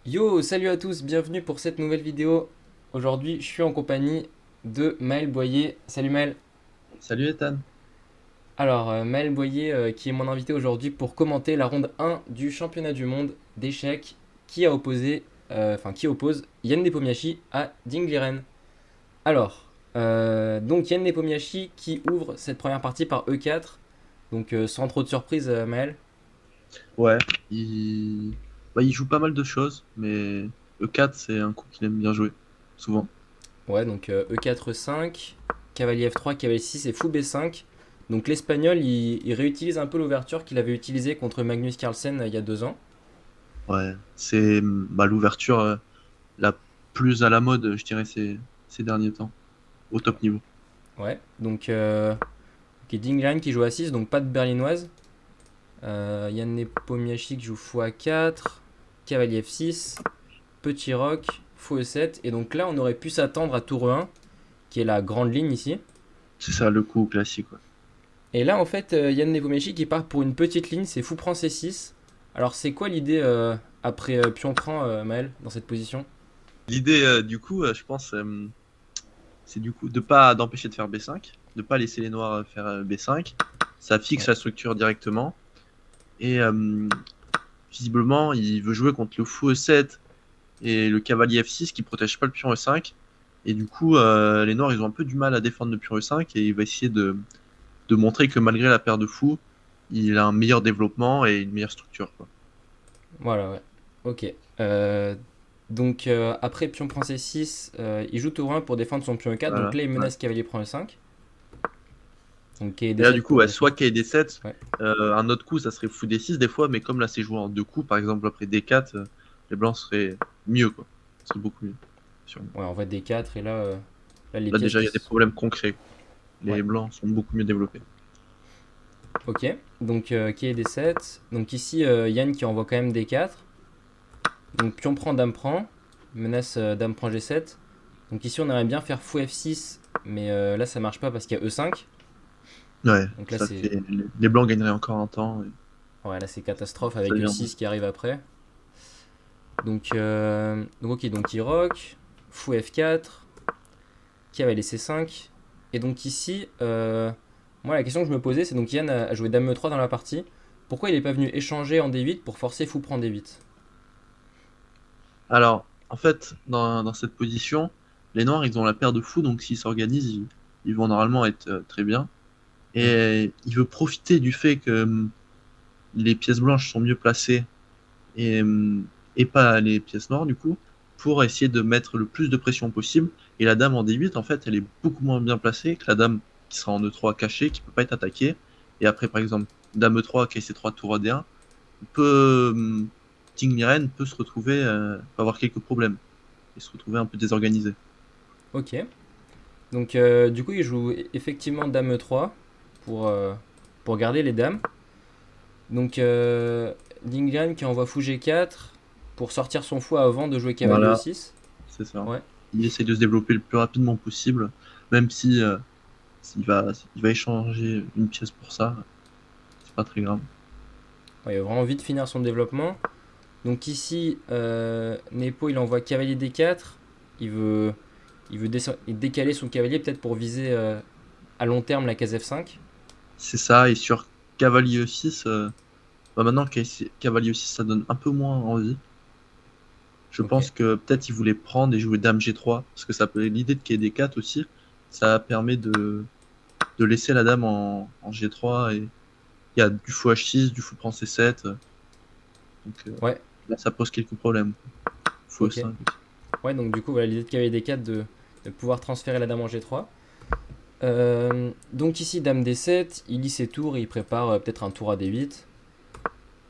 Yo, salut à tous, bienvenue pour cette nouvelle vidéo. Aujourd'hui, je suis en compagnie de Maël Boyer. Salut Maël. Salut Ethan. Alors, Maël Boyer qui est mon invité aujourd'hui pour commenter la ronde 1 du championnat du monde d'échecs qui oppose Yann Nepomniachtchi à Ding Liren. Alors, donc Yann Nepomniachtchi qui ouvre cette première partie par E4. Donc, sans trop de surprise, Maël. Ouais, il... il joue pas mal de choses, mais E4 c'est un coup qu'il aime bien jouer, souvent. Ouais, donc E4, 5, cavalier F3, cavalier 6 et fou B5. Donc l'espagnol, il réutilise un peu l'ouverture qu'il avait utilisée contre Magnus Carlsen il y a 2 ans. Ouais, c'est l'ouverture la plus à la mode, je dirais, ces derniers temps, au top niveau. Ouais, donc ok, Dinglan qui joue à 6, donc pas de berlinoise. Yann Nepomniachtchi qui joue fou A4, cavalier F6, petit roc, fou E7. Et donc là, on aurait pu s'attendre à tour E1, qui est la grande ligne ici. C'est ça le coup classique, ouais. Et là, en fait, Yann Nepomniachtchi qui part pour une petite ligne, c'est fou prend C6. Alors, c'est quoi l'idée après pion prend, Maël, dans cette position? L'idée du coup, je pense, c'est du coup de pas d'empêcher de faire B5, de pas laisser les noirs faire B5. Ça fixe Ouais. la structure directement. Et visiblement, il veut jouer contre le fou E7 et le cavalier F6 qui protège pas le pion E5. Et du coup, les noirs, ils ont un peu du mal à défendre le pion E5 et il va essayer de montrer que malgré la paire de fous, il a un meilleur développement et une meilleure structure, quoi. Voilà, ouais. Ok. Donc, après pion prend C6, il joue tour 1 pour défendre son pion E4. Donc Voilà, là, il ouais. menace cavalier prend E5. Donc, quai Et là, du D7 coup, pour ouais, défendre. soit K D7, Ouais. un autre coup, ça serait fou D6 des fois, mais comme là, c'est joué en deux coups, par exemple, après D4, les blancs seraient mieux, quoi. Ce serait beaucoup mieux, sûrement. Ouais, on va D4 et là les Là, pièces déjà, il qui y a des sont. problèmes concrets. Les Ouais. blancs sont beaucoup mieux développés. Ok. Donc, quai D7. Donc ici, Yann qui envoie quand même D4. Donc pion prend, dame prend. Menace dame prend G7. Donc ici on aimerait bien faire fou F6. Mais là ça marche pas parce qu'il y a E5. Ouais, Donc là ça c'est. fait... Les blancs gagneraient encore un temps et Ouais, là c'est catastrophe ça avec devient... E6 qui arrive après. Donc ok, donc il rock. Fou F4. Cavalier C5. Et donc ici, moi la question que je me posais c'est donc Yann a joué dame E3 dans la partie. Pourquoi il est pas venu échanger en D8 pour forcer fou prend D8? Alors, en fait, dans cette position, les noirs, ils ont la paire de fous, donc s'ils s'organisent, ils vont normalement être très bien. Hmm. Et il veut profiter du fait que les pièces blanches sont mieux placées et, et pas les pièces noires, du coup, pour essayer de mettre le plus de pression possible. Et la dame en D8, en fait, elle est beaucoup moins bien placée que la dame qui sera en E3 cachée, qui peut pas être attaquée. Et après, par exemple, dame E3, qui C3, tour D1, peut, Ting Liren peut se retrouver, peut avoir quelques problèmes et se retrouver un peu désorganisé. Ok. Donc du coup il joue effectivement dame E3 pour, euh, pour garder les dames. Donc Linglan qui envoie fou G4 pour sortir son fou avant de jouer cavalier Voilà, E6. c'est ça. Ouais. Il essaie de se développer le plus rapidement possible, même si il va échanger une pièce pour ça, c'est pas très grave. Ouais, il a vraiment envie de finir son développement. Donc ici, Nepo il envoie cavalier D4. Il veut, il décaler son cavalier peut-être pour viser à long terme la case F5. C'est ça, et sur cavalier E6, maintenant cavalier E6, ça donne un peu moins envie. Je Ok. pense que peut-être il voulait prendre et jouer dame G3, parce que ça peut l'idée de KD4 aussi, ça permet de laisser la dame en G3 et il y a du fou H6, du fou prend C7, donc Ouais. là ça pose quelques problèmes. Fou Ok. E5 aussi. Ouais, donc du coup, voilà l'idée de cavalier D4 de pouvoir transférer la dame en G3. Donc ici, dame D7, il lit ses tours et il prépare peut-être un tour à D8.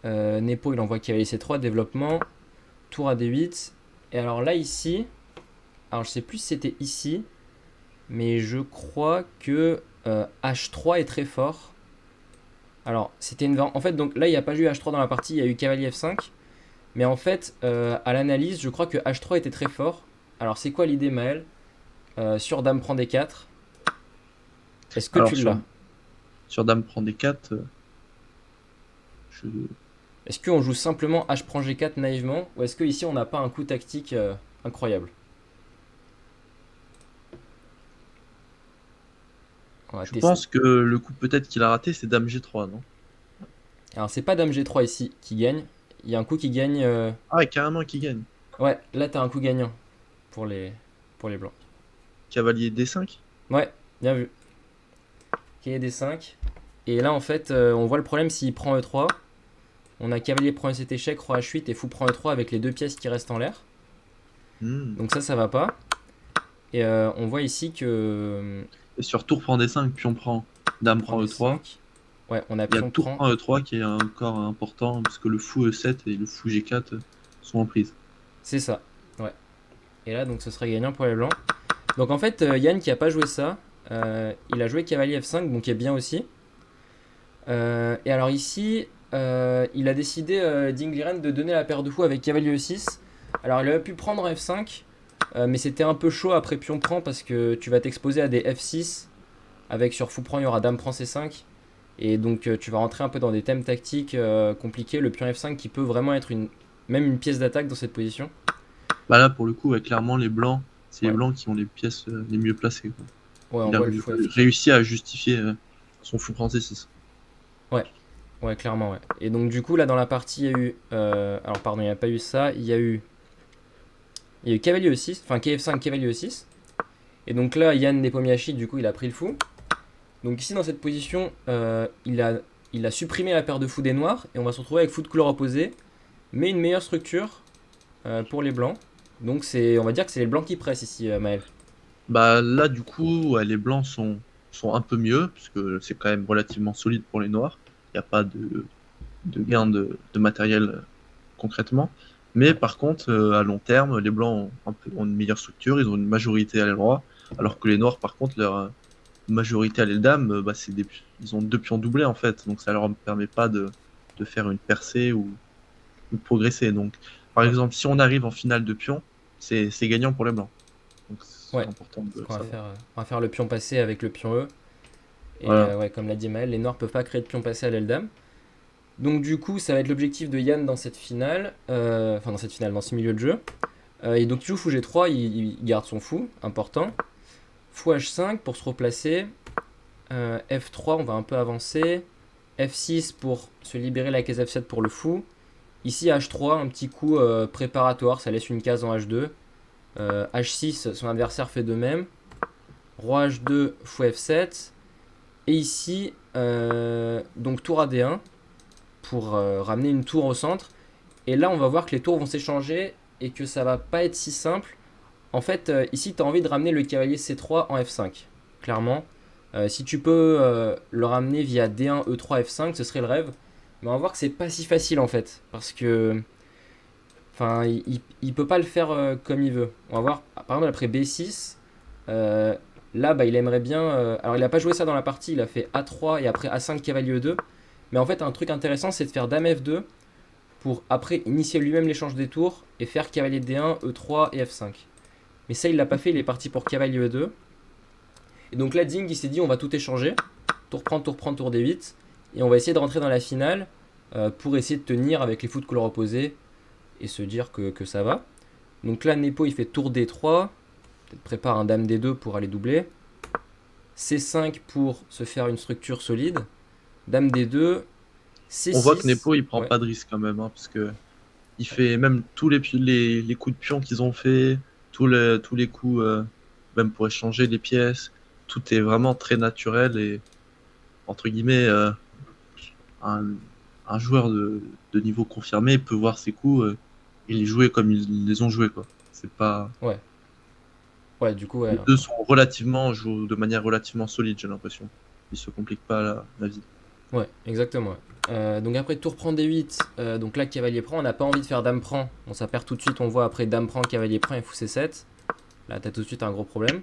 Nepo, il envoie cavalier C3, développement, tour à D8. Et alors là, ici, alors je sais plus si c'était ici, mais je crois que H3 est très fort. Alors, c'était une. En fait, donc là, il n'y a pas eu H3 dans la partie, il y a eu cavalier F5. Mais en fait, à l'analyse, je crois que H3 était très fort. Alors, c'est quoi l'idée, Maël? Sur dame prend D4. Est-ce que Alors tu sur, l'as? sur dame prend D4, je, Est-ce qu'on joue simplement H prend G4 naïvement, ou est-ce que ici on n'a pas un coup tactique incroyable? On va Je tester. pense que le coup peut-être qu'il a raté, c'est Dame G3, non? Alors c'est pas Dame G3 ici qui gagne. Il y a un coup qui gagne. Ah ouais, carrément qui gagne. Ouais, là t'as un coup gagnant pour pour les blancs. Cavalier D5? Ouais, bien vu. Cavalier D5. Et là en fait, on voit le problème s'il prend E3. On a cavalier prend cet échec, roi H8 et fou prend E3 avec les deux pièces qui restent en l'air. Hmm. Donc ça va pas. Et on voit ici que Et sur tour prend D5, pion prend, Dame prend prend E3. D5. Ouais, on a Il y a pion tour prend. prend E3 qui est encore important parce que le fou E7 et le fou G4 sont en prise. C'est ça. Ouais. Et là donc ce serait gagnant pour les blancs. Donc en fait, Yann qui a pas joué ça, il a joué cavalier F5, donc qui est bien aussi. Et alors ici, il a décidé, Dingliren, de donner la paire de fous avec cavalier E6. Alors il aurait pu prendre F5, mais c'était un peu chaud après pion prend parce que tu vas t'exposer à des F6. Avec sur fou prend, il y aura dame prend C5. Et donc tu vas rentrer un peu dans des thèmes tactiques compliqués. Le pion F5 qui peut vraiment être même une pièce d'attaque dans cette position. Bah là, pour le coup, ouais, clairement, les blancs, c'est les Ouais, blancs qui ont les pièces les mieux placées, quoi. ouais, on Il a voit le fou F4. réussi à justifier son fou prend C6. Ouais, ouais, clairement, ouais. Et donc du coup, là dans la partie, il y a eu... alors pardon, il n'y a pas eu ça. Il y a eu cavalier E6, enfin KF5, cavalier E6. Et donc là, Yann Nepomniachtchi, du coup, il a pris le fou. Donc ici, dans cette position, il a supprimé la paire de fous des noirs. Et on va se retrouver avec fou de couleur opposée. Mais une meilleure structure pour les blancs. Donc on va dire que c'est les blancs qui pressent ici, Maël. Bah là, du coup, ouais, les blancs sont un peu mieux, puisque c'est quand même relativement solide pour les noirs. Il n'y a pas de gain de matériel concrètement. Mais Ouais. par contre, à long terme, les blancs ont une meilleure structure, ils ont une majorité à l'aile droit, alors que les noirs, par contre, leur majorité à l'aile dame, bah, ils ont deux pions doublés en fait, donc ça leur permet pas de faire une percée ou de progresser. Donc, par Ouais. exemple, si on arrive en finale de pion, c'est gagnant pour les blancs. Donc, c'est Ouais. important Ce de le qu'on va savoir. faire, on va faire le pion passé avec le pion E. Et Voilà. ouais, comme l'a dit Maël, les noirs peuvent pas créer de pion passé à l'aile dame. Donc du coup, ça va être l'objectif de Yann dans cette finale, enfin dans cette finale, dans ce milieu de jeu. Et donc il joue fou G3, il garde son fou, important. Fou H5 pour se replacer. F3, on va un peu avancer. F6 pour se libérer la case F7 pour le fou. Ici H3, un petit coup préparatoire, ça laisse une case en H2. H6, son adversaire fait de même. Roi H2, fou F7. Et ici, donc tour AD1 pour ramener une tour au centre. Et là, on va voir que les tours vont s'échanger et que ça va pas être si simple. En fait, ici, tu as envie de ramener le cavalier C3 en F5. Clairement. Si tu peux le ramener via D1, E3, F5, ce serait le rêve. Mais on va voir que c'est pas si facile en fait. Parce que. Enfin, il peut pas le faire comme il veut. On va voir. Par exemple, après B6. euh, Là, bah, il aimerait bien. Alors, il a pas joué ça dans la partie. Il a fait A3 et après A5, cavalier E2. Mais en fait, un truc intéressant, c'est de faire Dame F2 pour après initier lui-même l'échange des tours et faire cavalier D1, E3 et F5. Mais ça, il l'a pas fait, il est parti pour cavalier E2. Et donc là, Ding, il s'est dit, on va tout échanger. Tour prendre, tour D8. Et on va essayer de rentrer dans la finale pour essayer de tenir avec les fous de couleur opposée et se dire que ça va. Donc là, Nepo, il fait tour D3. Peut-être prépare un dame D2 pour aller doubler. C5 pour se faire une structure solide. Dame D2. On voit que C6. Nepo, il prend Ouais, pas de risque quand même, hein, parce que il fait même tous les coups de pion qu'ils ont fait, tous les coups, même pour échanger les pièces, tout est vraiment très naturel et, entre guillemets, un, un joueur de niveau confirmé peut voir ses coups et les jouer comme ils les ont joués, quoi. C'est pas... ouais. Ouais, du coup, ouais. Les deux sont jouent de manière relativement solide, j'ai l'impression. Ils se compliquent pas la vie. Ouais, exactement. Ouais. Donc après tour prend D8, donc là cavalier prend, on n'a pas envie de faire dame prend, on ça perd tout de suite, on voit après dame prend, cavalier prend et fou C7. Là t'as tout de suite un gros problème.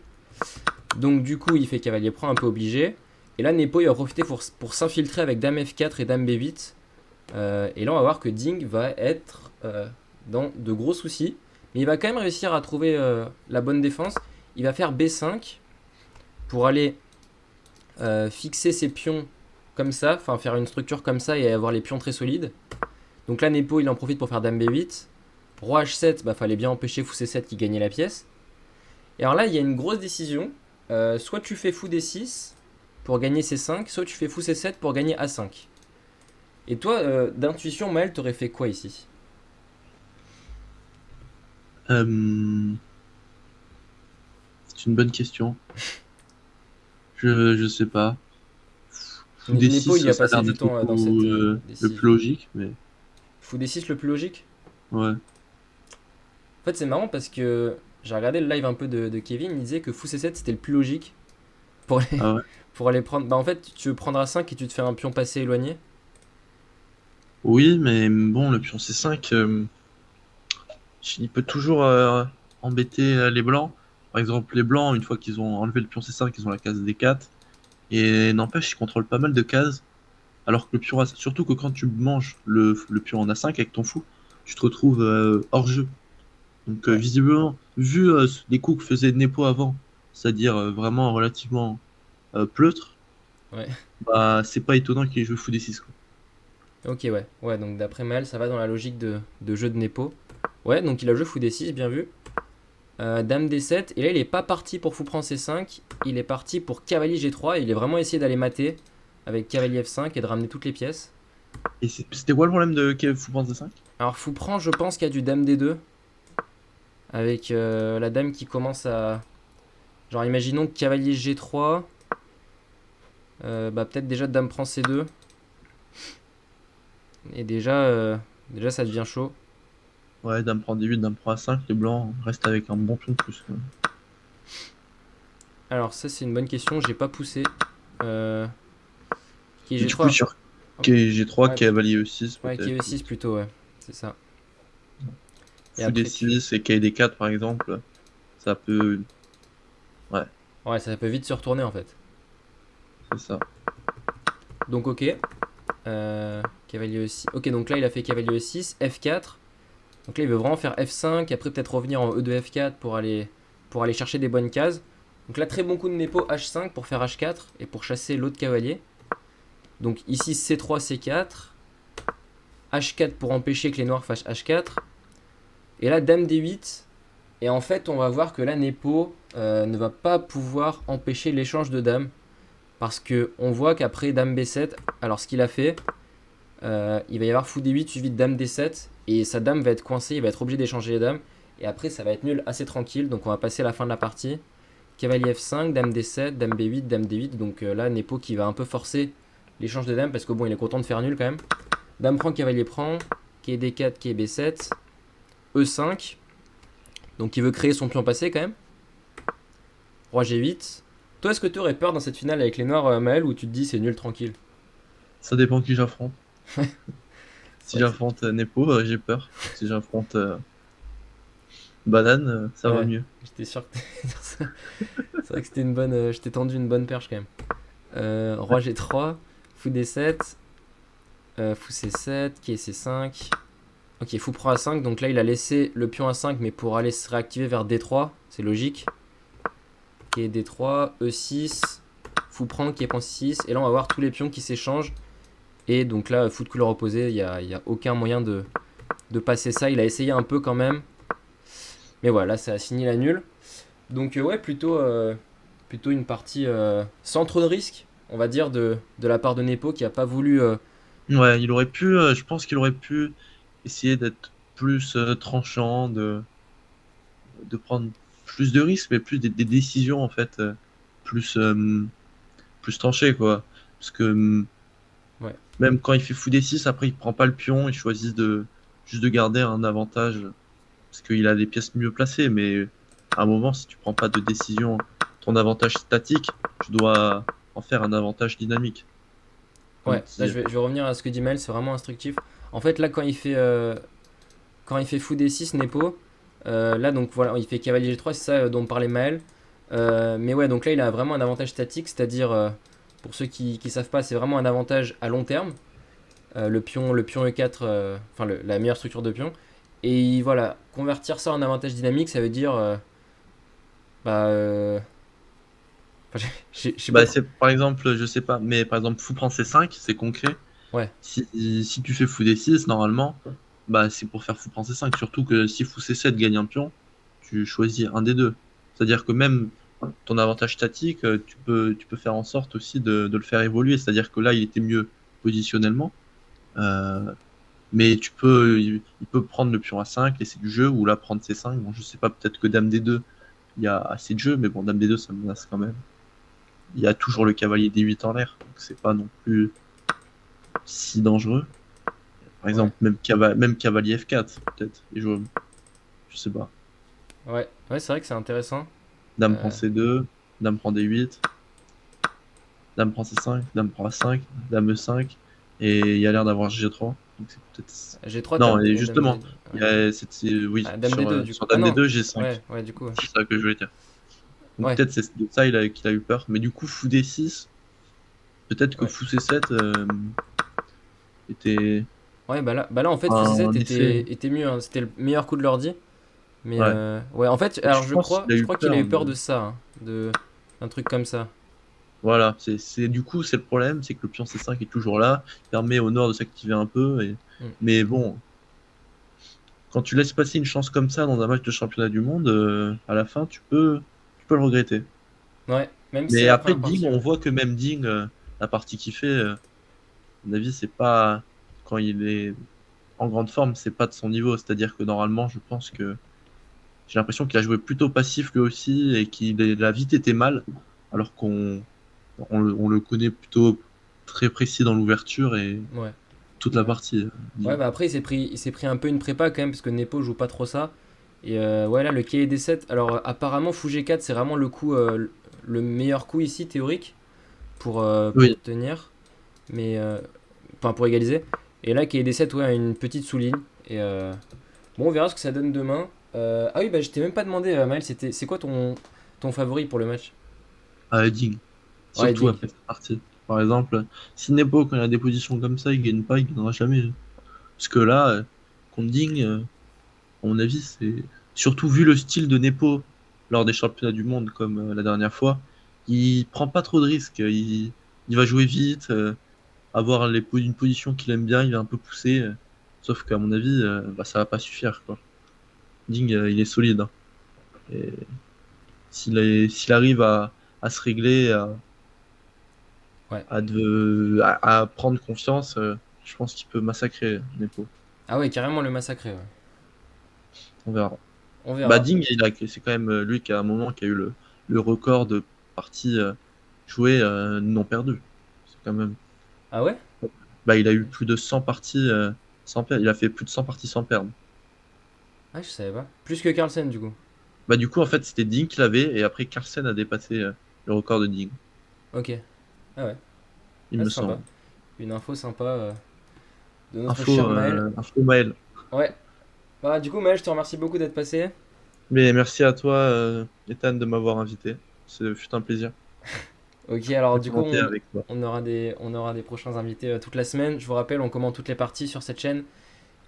Donc du coup il fait cavalier prend un peu obligé. Et là Nepo il va profiter pour s'infiltrer avec dame F4 et dame B8. Et là on va voir que Ding va être dans de gros soucis. Mais il va quand même réussir à trouver la bonne défense. Il va faire B5 pour aller fixer ses pions comme ça, enfin faire une structure comme ça et avoir les pions très solides. Donc là, Nepo, il en profite pour faire Dame B8. Roi H7, bah fallait bien empêcher Fou C7 qui gagnait la pièce. Et alors là, il y a une grosse décision. Soit tu fais Fou D6 pour gagner C5, soit tu fais Fou C7 pour gagner A5. Et toi, d'intuition, Maël, t'aurais fait quoi ici? Euh, c'est une bonne question. Je sais pas. Fou Nepo, il y D6, a ça a passé l'air du d'être temps dans cette le plus décision. logique, mais Fou D6 le plus logique? ouais. En fait, c'est marrant parce que j'ai regardé le live un peu de Kevin, il disait que Fou C7 c'était le plus logique pour aller, Ah ouais. pour aller prendre. Bah en fait, tu veux prendre A5 et tu te fais un pion passé éloigné. Oui, mais bon, le pion C5, il peut toujours embêter les blancs. Par exemple, les blancs, une fois qu'ils ont enlevé le pion C5, ils ont la case D4. Et n'empêche, ils contrôlent pas mal de cases. Alors que le pion A, surtout que quand tu manges le pion en A5 avec ton fou, tu te retrouves hors jeu. Donc Ouais, visiblement, vu les coups que faisait Nepo avant, c'est-à-dire vraiment relativement pleutre, ouais. bah c'est pas étonnant qu'il joue fou D6 quoi. Ok, ouais. Ouais, donc d'après Maël, ça va dans la logique de jeu de Nepo. Ouais, donc il a joué Fou D6, bien vu. Dame D7, et là il est pas parti pour Fou prend C5, il est parti pour Cavalier G3, et il est vraiment essayé d'aller mater avec Cavalier F5 et de ramener toutes les pièces. Et c'était quoi le problème de Kev Fou prend D5? Alors Fou prend, je pense qu'il y a du Dame D2, avec la dame qui commence à... Genre imaginons que Cavalier G3, bah peut-être déjà Dame prend C2, et déjà ça devient chaud. Ouais, dame prend D8, dame prend A5, les blancs restent avec un bon pion de plus quoi. Alors ça c'est une bonne question, j'ai pas poussé. Euh, qui Et est du coup G3? sur G3, Ouais, cavalier E6 ouais, qui est peut-être. E6 plutôt, ouais, c'est ça. Et Fou après tu... D6 et KD4 par exemple, ça peut... Ouais, Ouais, ça peut vite se retourner en fait. c'est ça. Donc ok, cavalier E6. Ok, donc là il a fait cavalier E6, F4. Donc là il veut vraiment faire F5, après peut-être revenir en E2 F4 pour aller chercher des bonnes cases. Donc là très bon coup de Nepo H5 pour faire H4 et pour chasser l'autre cavalier. Donc ici C3, C4, H4 pour empêcher que les noirs fassent H4. Et là Dame D8. Et en fait on va voir que là Nepo ne va pas pouvoir empêcher l'échange de dames. Parce que on voit qu'après Dame B7, alors ce qu'il a fait, il va y avoir Fou D8 suivi de Dame D7 et sa dame va être coincée, il va être obligé d'échanger les dames et après ça va être nul assez tranquille donc on va passer à la fin de la partie. Cavalier F5, Dame D7, Dame B8, Dame D8 donc là Nepo qui va un peu forcer l'échange de dames parce que bon il est content de faire nul quand même. Dame prend, cavalier prend, Quai D4, Quai B7, E5 donc il veut créer son pion passé quand même. Roi G8. Toi est-ce que tu aurais peur dans cette finale avec les noirs Maël ou tu te dis c'est nul tranquille? Ça dépend qui j'affronte. Si Ouais, c'est... j'affronte Nepo, j'ai peur. Si j'affronte Banane, ça va Ouais, mieux. j'étais sûr que t'allais dire ça. C'est vrai que c'était une bonne. Je t'ai tendu une bonne perche quand même. Roi G3, Fou D7, Fou C7, qui est C5. Ok, Fou prend A5, donc là il a laissé le pion A5, mais pour aller se réactiver vers D3, c'est logique. Qui est D3, E6, Fou prend, qui est prend 6, et là on va voir tous les pions qui s'échangent. Et donc là, Fou de couleur opposée, y a aucun moyen de passer ça. Il a essayé un peu quand même, mais voilà, ça a signé la nulle. Donc ouais, plutôt une partie sans trop de risques, on va dire, de la part de Nepo qui a pas voulu... Ouais, il aurait pu, je pense qu'il aurait pu essayer d'être plus tranchant, de prendre plus de risques, mais plus des décisions en fait, plus, plus tranchées quoi. Parce que Ouais, même quand il fait fou D6, après il prend pas le pion, il choisit de juste de garder un avantage parce qu'il a des pièces mieux placées. Mais à un moment, si tu prends pas de décision, ton avantage statique, tu dois en faire un avantage dynamique. Comme ouais, là qui, je vais revenir à ce que dit Mel, c'est vraiment instructif. En fait, là quand il fait fou D6, Nepo, là donc voilà, il fait cavalier G3, c'est ça dont parlait Maël. Mais ouais, donc là il a vraiment un avantage statique, c'est-à-dire, pour ceux qui savent pas, c'est vraiment un avantage à long terme. Le pion E4, enfin la meilleure structure de pion. Et voilà, convertir ça en avantage dynamique, ça veut dire... bah... enfin, je sais pas bah trop. c'est par exemple, je sais pas, mais par exemple fou prend C5, c'est concret. Ouais, Si tu fais fou D6, normalement, bah, c'est pour faire fou prend C5. Surtout que si fou C7 gagne un pion, tu choisis un des deux. C'est-à-dire que même ton avantage statique, tu peux faire en sorte aussi de le faire évoluer. C'est-à-dire que là, il était mieux positionnellement. Euh, mais il peut prendre le pion A5, laisser du jeu, ou là prendre C5. Bon, je sais pas, peut-être que Dame D2, il y a assez de jeu, mais bon, Dame D2, ça menace quand même. Il y a toujours le cavalier D8 en l'air, donc c'est pas non plus si dangereux. Par ouais, exemple, même cavalier F4, peut-être, est jouable. Je sais pas. ouais. Ouais, c'est vrai que c'est intéressant. Dame prend Euh, C2, Dame prend D8, Dame prend C5, Dame prend A5, Dame E5, et il y a l'air d'avoir G3. Donc c'est peut-être. G3, Non, et Dame D. justement, Ouais. oui, Ah, Dame D2, du coup. sur Ah Dame non. D2, G5. Ouais, du coup. Ouais. C'est ça que je voulais dire. Donc Ouais. peut-être c'est de ça qu'il a eu peur. Mais du coup, fou D6, peut-être que Ouais. fou C7 était Ouais, bah là, en fait, Fou un C7 effet. était mieux, hein. C'était le meilleur coup de l'ordi. Mais Ouais. ouais, en fait, alors Je pense qu'il a je eu crois qu'il a peur eu peur de. de ça, hein, de un truc comme ça. Voilà, du coup, c'est le problème, c'est que le pion C5 est toujours là, permet au nord de s'activer un peu, Mm. mais bon, quand tu laisses passer une chance comme ça dans un match de championnat du monde, à la fin, tu peux le regretter. Ouais, même si Mais à la après, première Ding, partie, on ouais. voit que même Ding, la partie qu'il fait, à mon avis, c'est pas, quand il est en grande forme, c'est pas de son niveau. C'est-à-dire que normalement, je pense que j'ai l'impression qu'il a joué plutôt passif lui aussi et qu'il a vite été mal, alors qu'on le connaît plutôt très précis dans l'ouverture et Ouais. toute la partie. Ouais, Ding. bah après, il s'est pris un peu une prépa quand même, parce que Nepo joue pas trop ça. Et ouais, là, le cahier des 7. Alors, apparemment, Fou G4, c'est vraiment le coup, le meilleur coup ici, théorique, pour Oui, tenir. Mais. Enfin, pour égaliser. Et là, cahier des 7, ouais, une petite sous-ligne. Et bon, on verra ce que ça donne demain. Ah oui, bah, je t'ai même pas demandé, Maël, c'est quoi ton favori pour le match? à Ding. Ouais, Surtout Dink. après cette partie. Par exemple, si Nepo, quand il a des positions comme ça, il gagne pas, il gagnera jamais. Parce que là, contre Ding, à mon avis, c'est surtout vu le style de Nepo lors des championnats du monde comme la dernière fois, il prend pas trop de risques. Il va jouer vite, avoir une position qu'il aime bien, il va un peu pousser. Sauf qu'à mon avis, bah, ça va pas suffire, quoi. Ding, il est solide, hein. Et s'il arrive à se régler, Ouais. à prendre confiance, je pense qu'il peut massacrer Nepo. Ah ouais, carrément le massacrer, ouais. On verra. On Bah, verra. Ding, c'est quand même lui qui, à un moment, qui a eu le record de parties jouées non perdues. C'est quand même. Ah ouais? Bah, il a eu plus de 100 parties sans perdre. Il a fait plus de 100 parties sans perdre. Ah, je savais pas. Plus que Carlsen, du coup. Bah, du coup, en fait, c'était Ding qui l'avait, et après, Carlsen a dépassé le record de Ding, Ok. Ah ouais. il Ah, me c'est sympa. semble. Une info sympa de notre Info, cher Maël. info Maël. Ouais. Bah, du coup, Maël, je te remercie beaucoup d'être passé. Mais merci à toi, Ethan, de m'avoir invité. Ce fut un plaisir Ok, alors de du coup, commenter avec toi. on aura des prochains invités toute la semaine. Je vous rappelle, on commente toutes les parties sur cette chaîne.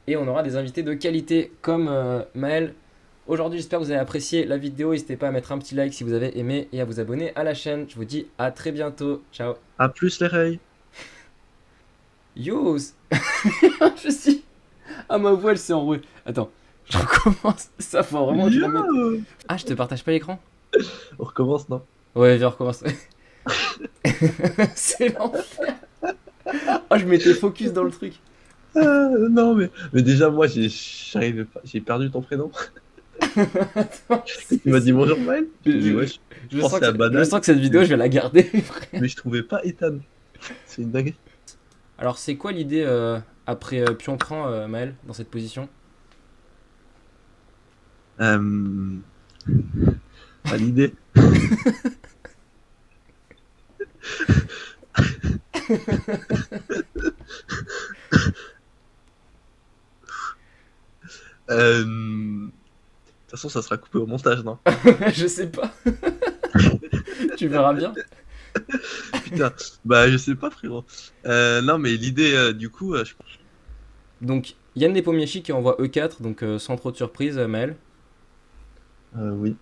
Et on aura des invités de qualité comme Maël. Aujourd'hui, j'espère que vous avez apprécié la vidéo. N'hésitez pas à mettre un petit like si vous avez aimé et à vous abonner à la chaîne. Je vous dis à très bientôt. Ciao. À plus, les Ray. Yo. Je suis. Ah, ma voix, elle s'est enrouée. Attends, je recommence. Ça, faut vraiment que je la mette. Yo. Ah, je te partage pas l'écran? On recommence, non? Ouais, viens, on recommence. C'est l'enfer. Oh, je m'étais focus dans le truc. Non, mais déjà, moi, j'arrivais pas. J'ai perdu ton prénom. Attends, Tu m'as dit bonjour, Maël. Je t'ai dit, ouais, je, je je sens pensais que, à je Banal, sens que cette vidéo, je vais la garder, frère. mais je trouvais pas Ethan. C'est une dinguerie. Alors, c'est quoi l'idée après pion prend, Maël, dans cette position? Euh, Pas d'idée. De toute façon, ça sera coupé au montage, non? Je sais pas. Tu verras bien. Putain, bah je sais pas, frérot. Non, mais l'idée, du coup, Donc, Yann Nepomniachtchi qui envoie E4, donc sans trop de surprise, Maël. oui.